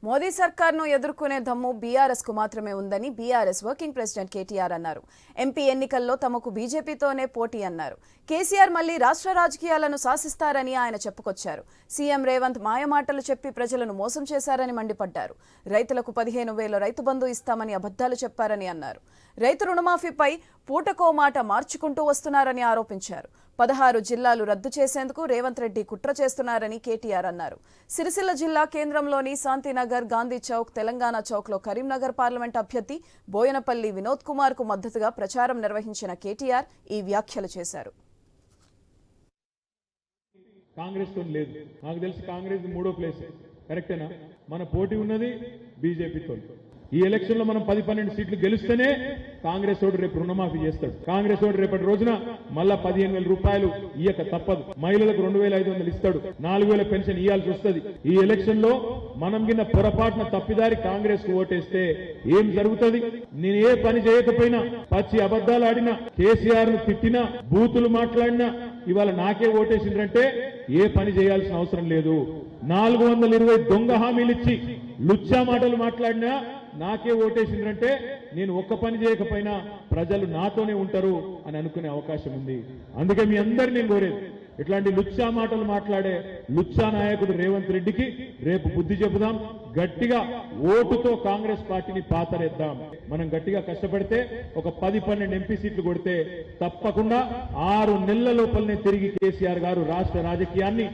మోదీ సర్కార్ను ఎదుర్కొనే దమ్ము బీఆర్ఎస్ కు మాత్రమే ఉందని బీఆర్ఎస్ వర్కింగ్ ప్రెసిడెంట్ కేటీఆర్ అన్నారు. ఎంపీ ఎన్నికల్లో తమకు బీజేపీతోనే పోటీ అన్నారు. కేసీఆర్ మళ్లీ రాష్ట్ర రాజకీయాలను శాసిస్తారని ఆయన చెప్పుకొచ్చారు. సీఎం రేవంత్ మాయమాటలు చెప్పి ప్రజలను మోసం చేశారని మండిపడ్డారు. రైతులకు 15,000 రైతు బంధు ఇస్తామని అబద్దాలు చెప్పారని అన్నారు. రైతు రుణమాఫీపై పూటకో మాట మార్చుకుంటూ వస్తున్నారని ఆరోపించారు. 16 జిల్లాలు రద్దు చేసేందుకు రేవంత్ రెడ్డి కుట్ర చేస్తున్నారని కేటీఆర్ అన్నారు. సిరిసిల్ల జిల్లా కేంద్రంలోని శాంతినగర్, గాంధీ చౌక్, తెలంగాణ చౌక్ లో కరీంనగర్ పార్లమెంట్ అభ్యర్థి బోయనపల్లి వినోద్ కుమార్ కు మద్దతుగా ప్రచారం నిర్వహించిన కేటీఆర్ ఈ వ్యాఖ్యలు చేశారు. కాంగ్రెస్ తో లేదు, నాకు తెలిసి కాంగ్రెస్ మూడో ప్లేస్ కరెక్టేనా? మన పోటీ ఉన్నది బీజేపీతో. ఈ ఎలక్షన్ లో మనం 10-12 సీట్లు గెలిస్తేనే కాంగ్రెస్ ఓటు రేపు రుణమాఫీ చేస్తాడు. కాంగ్రెస్ ఓటు రేపటి రోజున మళ్ళా 15,000 రూపాయలు ఇయ్యక తప్పదు. మహిళలకు 2,500 ఇస్తాడు. 4,000 పెన్షన్ ఇయ్యాల్సి వస్తుంది. ఈ ఎలక్షన్ లో మనం కింద పొరపాటున తప్పిదారి కాంగ్రెస్ కు ఓటేస్తే ఏం జరుగుతుంది? నేను ఏ పని చేయకపోయినా, పచ్చి అబద్దాలు ఆడినా, కేసీఆర్ ను తిట్టినా, బూతులు మాట్లాడినా ఇవాళ నాకే ఓటేసిండ్రంటే ఏ పని చేయాల్సిన అవసరం లేదు. 420 దొంగ హామీలు ఇచ్చి లుచ్చా మాటలు మాట్లాడినా నాకే ఓటేసిండ్రంటే నేను ఒక్క పని చేయకపోయినా ప్రజలు నాతోనే ఉంటారు అని అనుకునే అవకాశం ఉంది. అందుకే మీ అందరినీ నేను కోరేది, ఇట్లాంటి లుచ్చా మాటలు మాట్లాడే లుచ్చా నాయకుడు రేవంత్ రెడ్డికి రేపు బుద్ధి చెబుదాం. గట్టిగా ఓటుతో కాంగ్రెస్ పార్టీని పాతరేద్దాం. మనం గట్టిగా కష్టపడితే ఒక 10-12 ఎంపీ సీట్లు కొడితే తప్పకుండా 6 నెలల లోపలనే తిరిగి కేసీఆర్ గారు రాష్ట్ర రాజకీయాన్ని